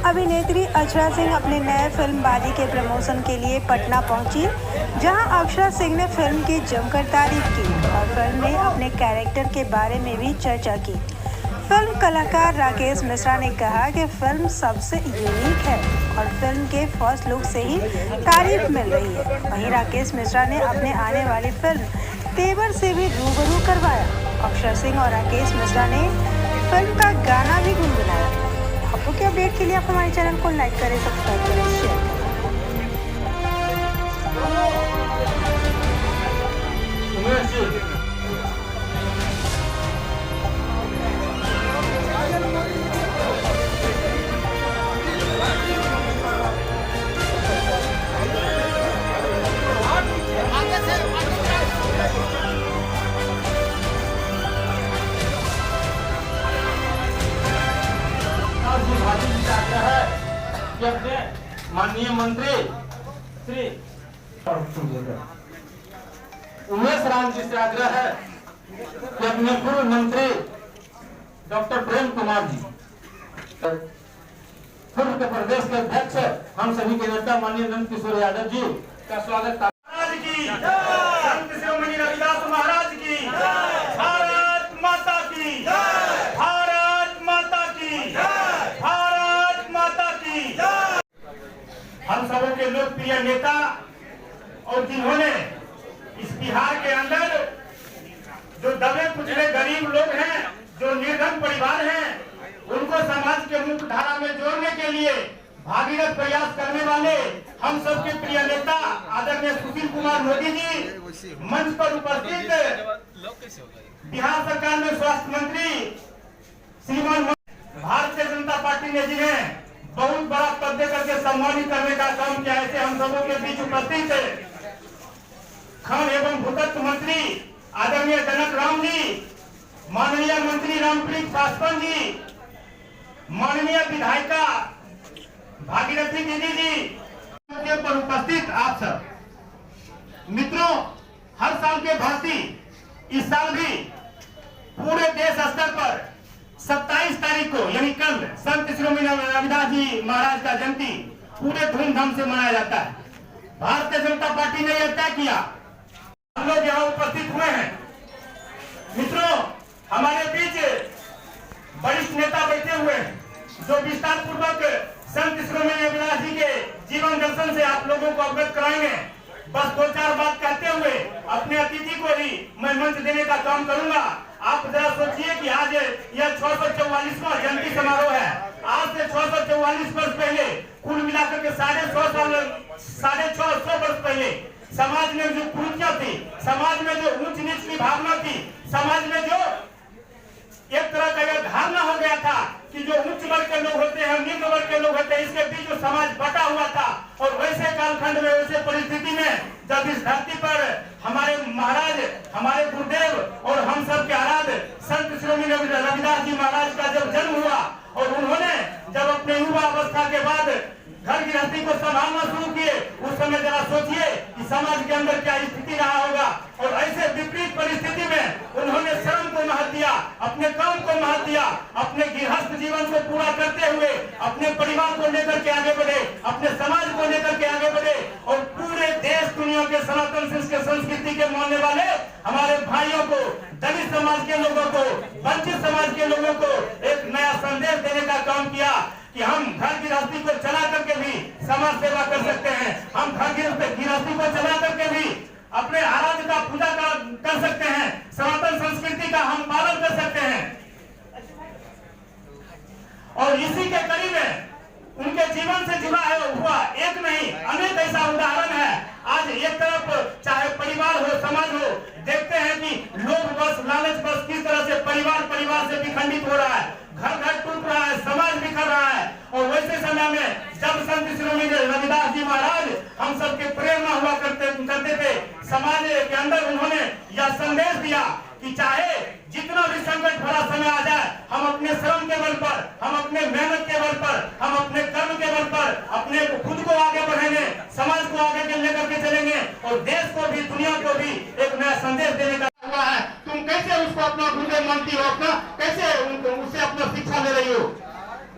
अभिनेत्री अक्षरा सिंह अपने नए फिल्म बाजी के प्रमोशन के लिए पटना पहुंची, जहां अक्षरा सिंह ने फिल्म की जमकर तारीफ की और फिल्म में अपने कैरेक्टर के बारे में भी चर्चा की। फिल्म कलाकार राकेश मिश्रा ने कहा कि फिल्म सबसे यूनिक है और फिल्म के फर्स्ट लुक से ही तारीफ मिल रही है। वहीं राकेश मिश्रा ने अपने आने वाली फिल्म तेवर से भी रूबरू करवाया। अक्षरा सिंह और राकेश मिश्रा ने फिल्म का गाना भी गुनगुनाया। आपको के अपडेट के लिए आप हमारे चैनल को लाइक करें, सब्सक्राइब करें, शेयर करें। माननीय मंत्री श्री उमेश राम जी से आग्रह है कि अपने पूर्व मंत्री डॉक्टर प्रेम कुमार जी, पूर्व के प्रदेश के अध्यक्ष, हम सभी के नेता माननीय नंद किशोर यादव जी का स्वागत। महाराज की संत शिरोमणि रविदास महाराज की, भारत माता की, भारत माता की, भारत माता की। हम सबों के लोकप्रिय नेता और जिन्होंने इस बिहार के अंदर जो दबे कुचले गरीब लोग हैं, जो निर्धन परिवार हैं, उनको समाज के मुख्य धारा में जोड़ने के लिए भागीरथ प्रयास करने वाले हम सबके प्रिय नेता आदरणीय सुशील कुमार मोदी जी मंच पर उपस्थित बिहार सरकार में स्वास्थ्य मंत्री श्रीमान भारतीय जनता पार्टी ने जिन्हें बहुत बड़ा पद दे करके सम्मानित करने का काम किया, ऐसे हम सबों के बीच उपस्थित खान एवं भूतत्व मंत्री आदरणीय जनक राम जी, माननीय मंत्री रामप्रीत पासवान जी, माननीय विधायिका भागीरथी दीदी जी, पर उपस्थित आप सब मित्रों, हर साल के भांति इस साल भी पूरे देश स्तर पर 27 तारीख को यानी कल संत शिरोमणि रविदास जी महाराज का जयंती पूरे धूमधाम से मनाया जाता है। भारतीय जनता पार्टी ने यह तय किया, हम लोग यहाँ उपस्थित हुए हैं। मित्रों, हमारे बीच वरिष्ठ नेता बैठे हुए हैं जो विस्तार पूर्वक संत शिरोमणि रविदास जी के जीवन दर्शन से आप लोगों को अवगत कराएंगे। बस 2-4 बात कहते हुए अपने अतिथि को ही मैं मंच देने का काम करूंगा। आप जरा सोचिए कि आज यह 644वां जयंती समारोह है। आज से 644 वर्ष पहले, कुल मिलाकर के 650 वर्ष पहले समाज में जो कुरीतियां थी, समाज में जो ऊंच नीच की भावना थी, समाज में जो एक तरह का यह धारणा हो गया था कि जो उच्च वर्ग के लोग होते हैं, निम्न वर्ग के लोग होते हैं, इसके बीच जो समाज बटा हुआ था। और वैसे कालखंड में, वैसे परिस्थिति में जब इस धरती पर हमारे महाराज, हमारे गुरुदेव और हम सब के आराध्य संत शिरोमणि रविदास जी महाराज का जब जन्म हुआ और उन्होंने जब अपने युवा अवस्था के बाद घर गृहस्थी को संभालना शुरू किए, उस समय जरा सोचिए कि समाज के अंदर क्या स्थिति रहा होगा। और ऐसे विपरीत परिस्थिति में उन्होंने श्रम को महत्व दिया, अपने काम को महत्व दिया, अपने गृहस्थ जीवन को पूरा करते हुए अपने परिवार को लेकर के आगे बढ़े, अपने समाज को लेकर के आगे बढ़े और पूरे देश दुनिया के सनातन संस्कृति के मानने वाले हमारे भाइयों को, दलित समाज के लोगों को, वंचित समाज के लोगों को एक नया संदेश देने का काम किया कि हम घर गृहस्थी को चला करके भी समाज सेवा कर सकते हैं, हम घर गृहस्थी को चला करके भी अपने आराध्य का पूजा कर सकते हैं, सनातन संस्कृति का हम पालन कर सकते हैं। और इसी के करीब उनके जीवन से जुड़ा हुआ एक नहीं अनेक ऐसा उदाहरण है। आज एक तरफ चाहे परिवार हो, समाज हो, देखते हैं कि लोग बस लालच बस किस तरह से परिवार से विखंडित हो रहा है, घर टूट रहा है, समाज बिखर रहा है। और वैसे समय में जब संत शिरोमणि रविदास जी महाराज हम सबके प्रेरणा हुआ करते थे, समाज के अंदर उन्होंने यह संदेश दिया कि चाहे जितना भी संकट भरा समय आ जाए, हम अपने श्रम के बल पर, हम अपने मेहनत के बल पर, हम अपने कर्म के बल पर अपने खुद को आगे बढ़ेंगे, समाज को आगे लेकर के चलेंगे और देश को भी, दुनिया को भी एक नया संदेश देने का हुआ है। तुम कैसे उसको अपना गुरुदेव मानती हो, अपना कैसे उससे अपना शिक्षा ले रही हो?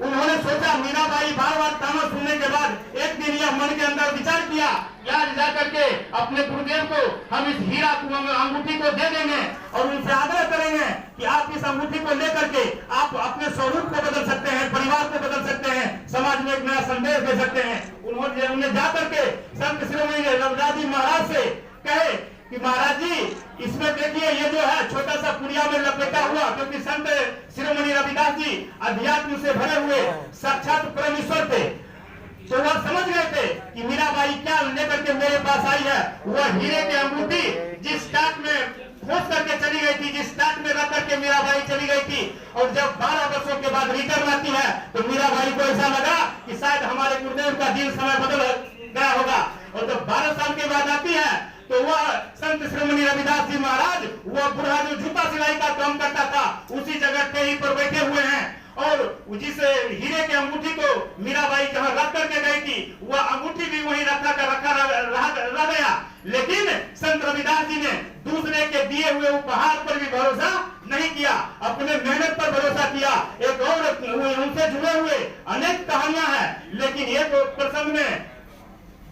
उन्होंने सोचा मीराबाई बार बार ताना सुनने के बाद एक दिन यह मन के अंदर विचार किया कि आज जा करके अपने गुरुदेव को हम इस हीरा अंगूठी को दे देंगे और उनसे आग्रह करेंगे कि आप इस अंगूठी को लेकर के आप अपने स्वरूप को बदल सकते हैं, परिवार को बदल सकते हैं, समाज में एक नया संदेश दे सकते हैं। उन्हें जा करके संत शिरोमणि रविदास जी महाराज से कहे कि महाराज जी इसमें देखिए ये जो है छोटा सा पुड़िया में लपेटा हुआ, क्योंकि संत शिरोमणि रविदास जी अध्यात्म से भरे हुए साक्षात परमेश्वर थे, तो वह समझ गए थे कि मीराबाई क्या लेकर के मेरे पास आई है। वह हीरे की अंगूठी जिस टाट में खोस करके चली गई थी, जिस टाट में रख करके मीराबाई चली गई थी, और जब 12 वर्षों के बाद रिटर्न आती है तो मीराबाई को ऐसा लगा कि शायद हमारे गुरुदेव का दिन समय बदल गया होगा। और जब 12 साल के बाद आती है तो वह संत शिरोमणि रविदास जी महाराज, वह बूढ़ा जो जूता सिलाई का काम करता था, उसी जगह टेही पर बैठे हुए हैं, और जिस हीरे के अंगूठी को मीराबाई जहां रख करके गई थी वह अंगूठी भी वहीं रह गया। लेकिन संत रविदास जी ने दूसरे के दिए हुए उपहार पर भी भरोसा नहीं किया, अपने मेहनत पर भरोसा किया। एक और उनसे जुड़े हुए अनेक कहानियां हैं, लेकिन एक प्रसंग में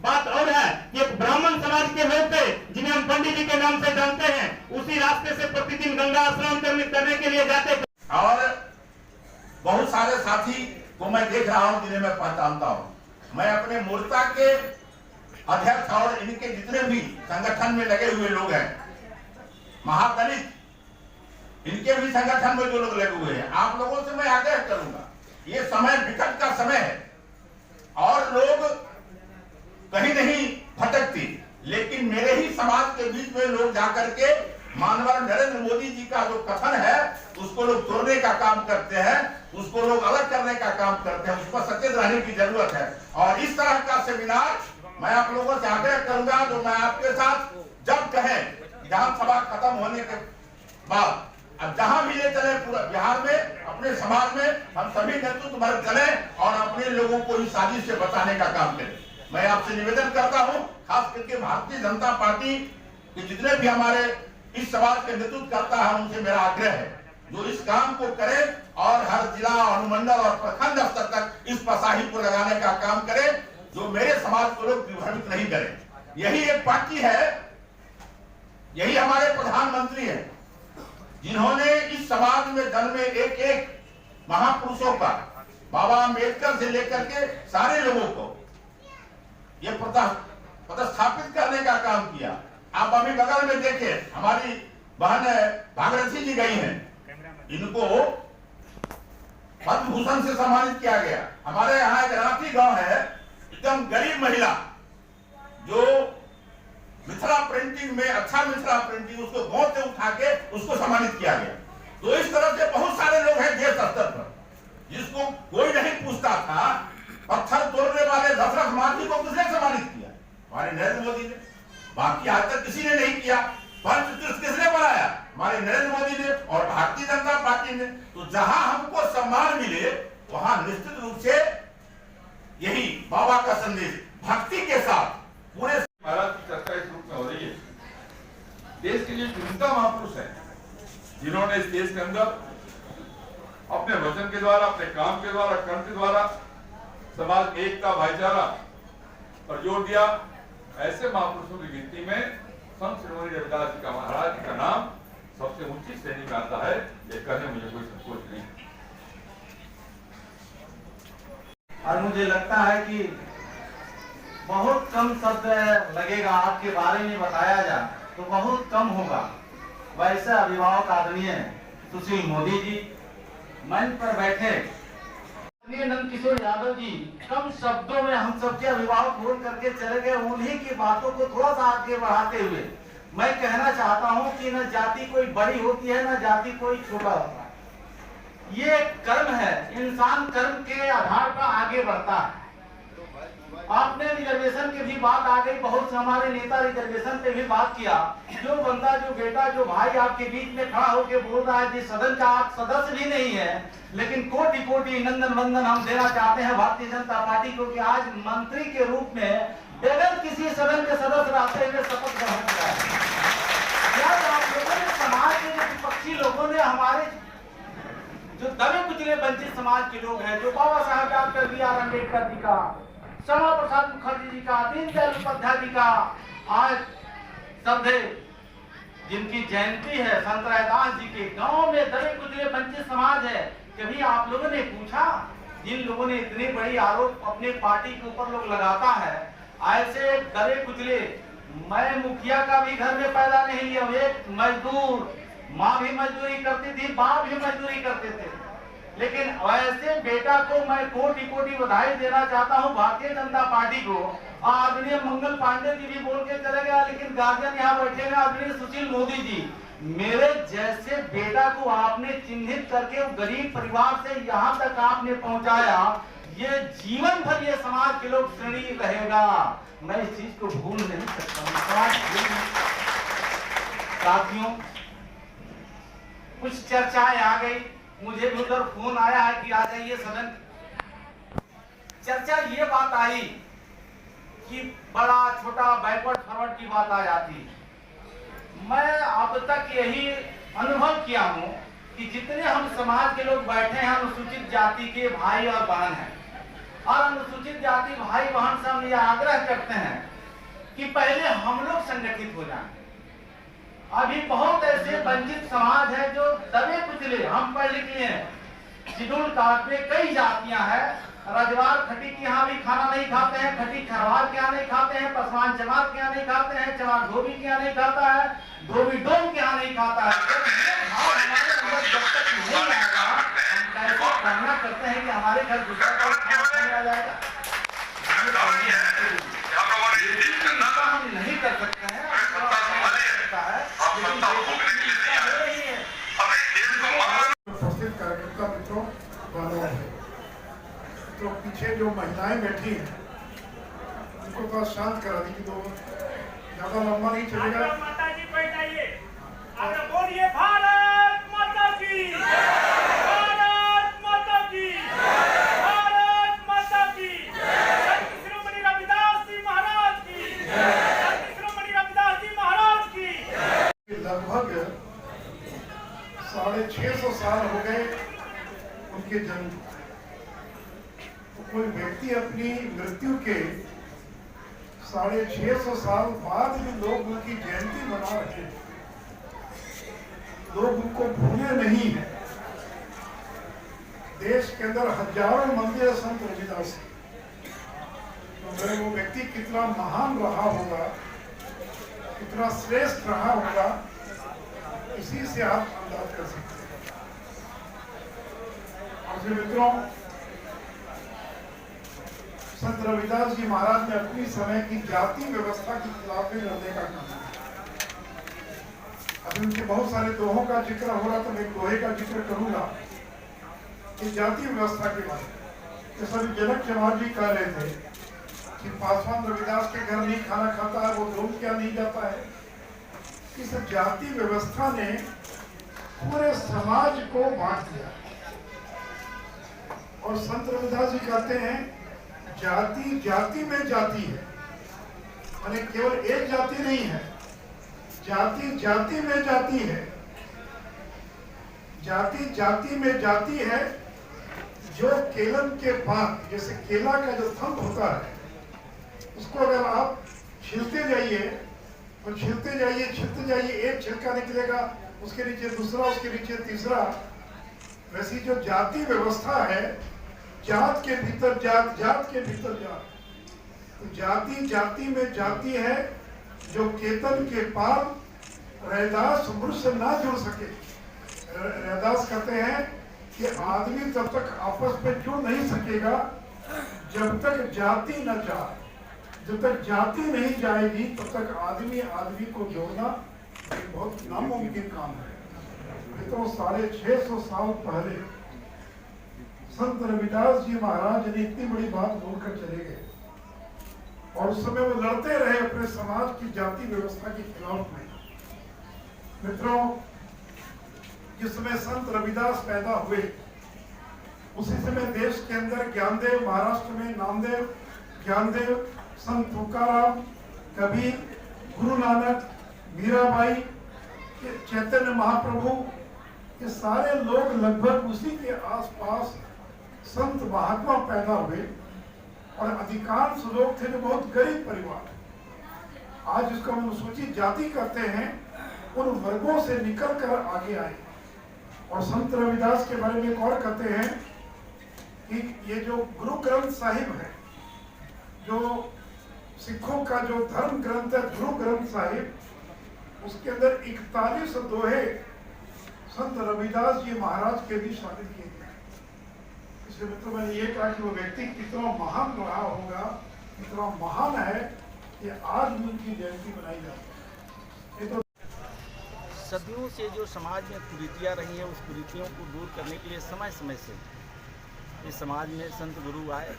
बात और है कि एक ब्राह्मण समाज के लोग थे जिन्हें हम पंडित जी के नाम से जानते हैं, उसी रास्ते से प्रतिदिन गंगा स्नान करने के लिए जाते थे। और बहुत सारे साथी को मैं देख रहा हूं जिन्हें मैं पहचानता हूं। मैं अपने मोर्चा के अध्यक्ष और इनके जितने भी संगठन में लगे हुए लोग हैं, महादलित, इनके भी संगठन में जो लोग लगे हुए हैं, आप लोगों से मैं आग्रह करूंगा, ये समय विकट का समय है और लोग कहीं नहीं भटकती, लेकिन मेरे ही समाज के बीच में लोग जाकर के मानवर नरेंद्र मोदी जी का जो कथन है उसको लोग तोड़ने का काम करते हैं, उसको लोग अलग करने का काम करते हैं। उस पर सचेत रहने की जरूरत है। और इस तरह का सेमिनार मैं आप लोगों से आग्रह करूंगा, जो मैं आपके साथ जब कहें विधानसभा खत्म होने के बाद अब जहां भी ले चले पूरा बिहार में, अपने समाज में हम सभी नेतृत्व वर्ग चले और अपने लोगों को इस साजिश से बचाने का काम करें। मैं आपसे निवेदन करता हूं, खास करके भारतीय जनता पार्टी के जितने भी हमारे इस समाज के नेतृत्व करता है, उनसे मेरा आग्रह है जो इस काम को करें और हर जिला, अनुमंडल और प्रखंड स्तर तक इस पसाही को लगाने का काम करें, जो मेरे समाज को लोग विभ्रमित नहीं करें। यही एक पार्टी है, यही हमारे प्रधानमंत्री हैं, जिन्होंने इस समाज में जन्मे एक एक महापुरुषों का, बाबा अम्बेडकर से लेकर के सारे लोगों को ये प्रतिस्थापित करने का काम किया। आप अभी बगल में देखें, हमारी बहन भागीरथी जी गई हैं, इनको पद्म भूषण से सम्मानित किया गया। हमारे यहाँ एक राठी गांव है, एकदम गरीब महिला जो मिथिला प्रिंटिंग में अच्छा मिथिला प्रिंटिंग, उसको गांव से उठा के उसको सम्मानित किया गया। तो इस तरह से बहुत सारे लोग हैं देश स्तर पर, जिसको कोई नहीं पूछता था। पत्थर तोड़ने वाले दशरथ मांझी को किसने सम्मानित किया? हमारे नरेंद्र मोदी ने। बाकी आज तक किसी ने नहीं किया। पंचतीर्थ किसने बनाया? हमारे नरेंद्र मोदी ने और भारतीय जनता पार्टी ने। तो जहां हमको सम्मान मिले वहां निश्चित रूप से यही बाबा का संदेश भक्ति के साथ पूरे महाराज की चर्चा इस रूप में हो रही है। देश के लिए चुनिंदा महापुरुष है जिन्होंने इस देश के अंदर अपने वचन के द्वारा, अपने काम के द्वारा, कर्म के द्वारा समाज में एकता, भाईचारा पर जोर दिया। ऐसे महापुरुषों की गिनती में संत शिरोमणि रविदास जी का, महाराज जी का नाम सबसे ऊंची श्रेणी में आता है। ये कहने मुझे कोई संकोच नहीं। और मुझे लगता है कि बहुत कम शब्द लगेगा आपके बारे में बताया जाए तो बहुत कम होगा। वैसे अभिभावक आदरणीय सुशील मोदी जी मंच पर बैठे, नंद किशोर यादव जी कम शब्दों में हम सबके अभिभावक बोल करके चले गए। उन्हीं की बातों को थोड़ा सा आगे बढ़ाते हुए मैं कहना चाहता हूं कि न जाति कोई बड़ी होती है, न जाति कोई छोटा होता है। ये कर्म है, इंसान कर्म के आधार पर आगे बढ़ता है। आपने रिजर्वेशन की भी बात आ गई, बहुत से हमारे नेता रिजर्वेशन पे भी बात किया। जो बंदा, जो बेटा, जो भाई आपके बीच में खड़ा होकर बोल रहा है जिस सदन का आप सदस्य भी नहीं है, लेकिन कोटि कोटि नंदन वंदन हम देना चाहते हैं भारतीय जनता पार्टी को कि आज मंत्री के रूप में बगैर किसी सदन के सदस्य रहते हुए शपथ ग्रहण किया है। आप लोगों ने, समाज के जो विपक्षी लोगों ने हमारे जो दबे कुचले वंचित समाज के लोग हैं, जो बाबा साहब डॉक्टर B.R. अम्बेडकर जी का, श्यामा प्रसाद मुखर्जी जी का, दीनदयाल उपाध्याय जी का आज श्रद्धेय जिनकी जयंती है, संत रैदास जी के गांव में दबे कुचले वंचित समाज है। कभी आप लोगों ने पूछा, जिन लोगों ने इतने बड़ी आरोप अपने पार्टी के ऊपर लोग लगाता है, ऐसे दबे कुचले, मैं मुखिया का भी घर में पैदा नहीं लिया, एक मजदूर, माँ भी मजदूरी करती थी, बाप भी मजदूरी करते थे, लेकिन वैसे बेटा को मैं कोटि कोटि बधाई देना चाहता हूँ भारतीय जनता पार्टी को। आदरणीय मंगल पांडे जी भी बोल के चले गया, लेकिन गार्जियन यहाँ बैठे हैं, आदरणीय सुशील मोदी जी, मेरे जैसे बेटा को आपने चिन्हित करके गरीब परिवार से यहाँ तक आपने पहुँचाया, ये जीवन भर ये समाज के लोग ऋणी रहेगा। मैं इस चीज को भूल नहीं सकता। साथियों, कुछ चर्चाएं आ गई, मुझे भी उधर फोन आया है कि आ जाइए सदन। चर्चा ये बात आई कि बड़ा छोटा बैकवर्ड फॉरवर्ड की बात आ जाती। मैं अब तक यही अनुभव किया हूँ कि जितने हम समाज के लोग बैठे हैं, अनुसूचित जाति के भाई और बहन हैं, और अनुसूचित जाति भाई बहन से हम ये आग्रह करते हैं कि पहले हम लोग संगठित हो जाएं। अभी बहुत ऐसे वंचित समाज है जो दबे कुचले, हम पढ़ लिख लिए हैं, शेड्यूल कास्ट में कई जातियां हैं, रजवार खटी के यहाँ भी खाना नहीं खाते हैं, खटी खरवार के यहाँ नहीं खाते हैं, पसवान चमार के यहाँ नहीं खाते हैं, चमार धोबी के यहाँ नहीं खाता है, धोबी डोम के यहाँ नहीं खाता है। जब तक नहीं आएगा, हम कैसे कामना करते हैं कि हमारे घर दूसरा कोई खाना आ जाएगा? हम नहीं कर सकते हैं, उपस्थित कार्यकर्ता मित्रों, तो पीछे जो महिलाएं बैठी हैं उनको थोड़ा शांत करा दीजिए, तो ज्यादा लंबा नहीं चलेगा। माता जी बैठ जाइए, आगे बोलिए भारत माता की, भारत माता की, भारत माता की, संत शिरोमणि रविदास जी महाराज की, संत शिरोमणि रविदास जी महाराज की। लगभग 650 साल हो गए उनके जन्म। तो कोई व्यक्ति अपनी मृत्यु के 650 साल बाद भी लोग उनकी जयंती मना रहे हैं, लोग उनको भूले नहीं है। देश के अंदर हजारों मंदिर संत रविदास, तो वो व्यक्ति कितना महान रहा होगा, कितना श्रेष्ठ रहा होगा, इसी से आप अंदाज कर सकते हैं। और मित्रों, संत रविदास जी महाराज ने अपनी समय की जाति व्यवस्था के खिलाफ में लड़ने का काम किया। अभी उनके बहुत सारे दोहों का जिक्र हो रहा, तो मैं दोहे का जिक्र करूंगा कि जाति व्यवस्था के बारे में। जैसा जनक चमार जी कह रहे थे कि पासवान रविदास के घर नहीं खाना खाता है, वो धूम क्या नहीं जाता है। इस जाति व्यवस्था ने पूरे समाज को बांट दिया। और संत रविदास जी कहते हैं, जाति जाति में जाति है, यानी केवल एक जाति नहीं है, जाति जाति में जाति है, जाति जाति में जाति है। जो केलन के पात, जैसे केला का जो थंब होता है, उसको अगर आप छीलते जाइए और छीलते जाइए, एक छिलका निकलेगा, उसके नीचे दूसरा, उसके नीचे तीसरा। वैसी जो जाति व्यवस्था है, जात के भीतर जात, जात के भीतर जात, तो जाति जाति में जाति है। जो केतन के पार रैदास मृष से ना जुड़ सके। रैदास कहते हैं कि आदमी तब तक आपस में जुड़ नहीं सकेगा जब तक जाति न जाए। जब तक जाति नहीं जाएगी तब तक आदमी आदमी को जोड़ना एक बहुत नामुमकिन काम है। तो 650 साल पहले संत रविदास जी महाराज ने इतनी बड़ी बात बोलकर चले गए, और उस समय वो लड़ते रहे अपने समाज की जाति व्यवस्था के खिलाफ में। मित्रों, जिस समय संत रविदास पैदा हुए, उसी समय देश के अंदर ज्ञानदेव, महाराष्ट्र में नामदेव, ज्ञानदेव, संत तुकाराम, कबीर, गुरु नानक, मीराबाई, चैतन्य महाप्रभु, ये सारे लोग लगभग उसी के आसपास संत महात्मा पैदा हुए और अधिकांश लोग थे जो बहुत गरीब परिवार। आज इसको हम अनुसूचित जाति कहते हैं, उन वर्गों से निकलकर आगे आए। और संत रविदास के बारे में एक और कहते हैं कि ये जो गुरु ग्रंथ साहिब है, जो सिखों का जो धर्म ग्रंथ है गुरु ग्रंथ साहिब, उसके अंदर 41 दोहे संत रविदास जी महाराज के भी शामिल किए गए। इसलिए मतलब मैंने ये कहा कि वो व्यक्ति कितना महान रहा होगा, कितना महान है कि आज भी उनकी जयंती मनाई जाती है। ये तो सदियों से जो समाज में कुरीतियाँ रही हैं, उस कुरीतियों को दूर करने के लिए समय समय से इस समाज में संत गुरु आए।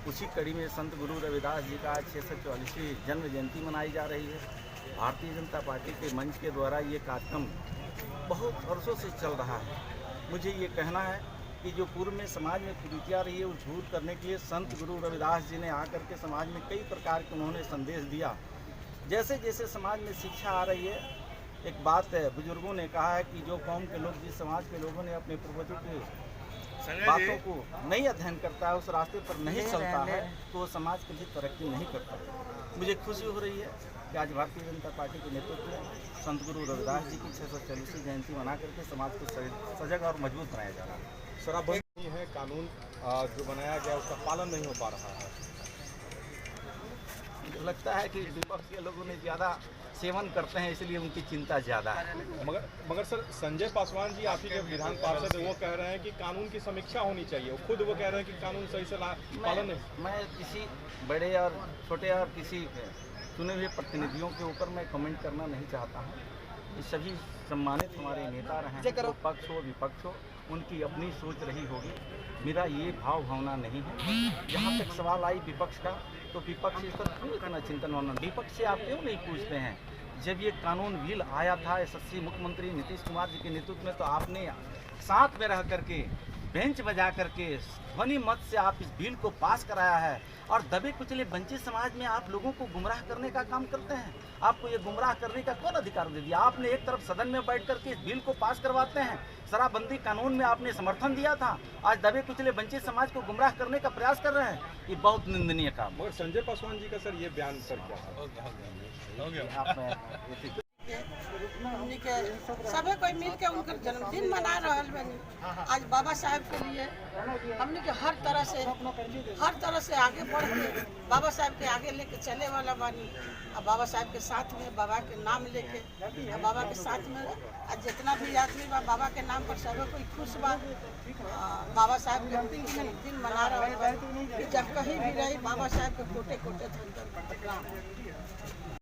उसी कड़ी में संत गुरु रविदास जी का आज 644वीं जन्म जयंती मनाई जा रही है। भारतीय जनता पार्टी के मंच के द्वारा ये कार्यक्रम बहुत वर्षों से चल रहा है। मुझे ये कहना है कि जो पूर्व में समाज में कुरीतियाँ रही है, उस दूर करने के लिए संत गुरु रविदास जी ने आकर के समाज में कई प्रकार के उन्होंने संदेश दिया। जैसे जैसे समाज में शिक्षा आ रही है, एक बात है, बुजुर्गों ने कहा है कि जो कौम के लोग, जिस समाज के लोगों ने अपने पूर्वजों के बातों को नहीं अध्ययन करता है, उस रास्ते पर नहीं चलता है, तो वो समाज कभी तरक्की नहीं करता। मुझे खुशी हो रही है कि आज भारतीय जनता पार्टी के नेतृत्व में संत गुरु रविदास जी की 644वीं जयंती मना करके समाज को सजग और मजबूत बनाया जा रहा है। शराबबंदी है, कानून जो बनाया गया उसका पालन नहीं हो पा रहा है। मुझे लगता है कि विपक्ष के लोगों ने ज़्यादा सेवन करते हैं, इसलिए उनकी चिंता ज़्यादा है। मगर सर, संजय पासवान जी, आप ही के विधान पार्षद, वो कह रहे हैं कि कानून की समीक्षा होनी चाहिए। वो खुद वो कह रहे हैं कि कानून सही से पालन नहीं। मैं किसी बड़े और छोटे और किसी चुने हुए प्रतिनिधियों के ऊपर मैं कमेंट करना नहीं चाहता हूँ। ये सभी सम्मानित हमारे नेता रहे हैं, तो पक्ष हो विपक्ष हो, उनकी अपनी सोच रही होगी। मेरा ये भाव भावना नहीं है। जहाँ तक सवाल आई विपक्ष का, तो विपक्ष इस पर क्यों इतना चिंतन होना? विपक्ष से आप क्यों नहीं पूछते हैं? जब ये कानून बिल आया था यशस्वी मुख्यमंत्री नीतीश कुमार जी के नेतृत्व में, तो आपने साथ में रह करके बेंच बजा करके ध्वनि मत से आप इस बिल को पास कराया है। और दबे कुचले वंचित समाज में आप लोगों को गुमराह करने का काम करते हैं। आपको ये गुमराह करने का कौन अधिकार दे दिया? आपने एक तरफ सदन में बैठ करके इस बिल को पास करवाते हैं। शराबबंदी कानून में आपने समर्थन दिया था, आज दबे कुचले वंचित समाज को गुमराह करने का प्रयास कर रहे हैं। ये बहुत निंदनीय काम। मगर संजय पासवान जी का सर ये बयान सर क्या है? हमनी के सभी कोई मिल के उनका जन्मदिन मना रहल बनी। आज बाबा साहब के लिए हमनी के हर तरह से आगे बढ़ के बाबा साहब के आगे लेके चले वाला बानी। अब बाबा साहब के साथ में बाबा के नाम लेके, बाबा के साथ में आज जितना भी आदमी बा बाबा के नाम पर सभी कोई खुश बा। बाबा साहब के जन्मदिन मना रहल बा। जब कहीं भी रही बाबा साहब के कोटे कोटे धन्यवाद।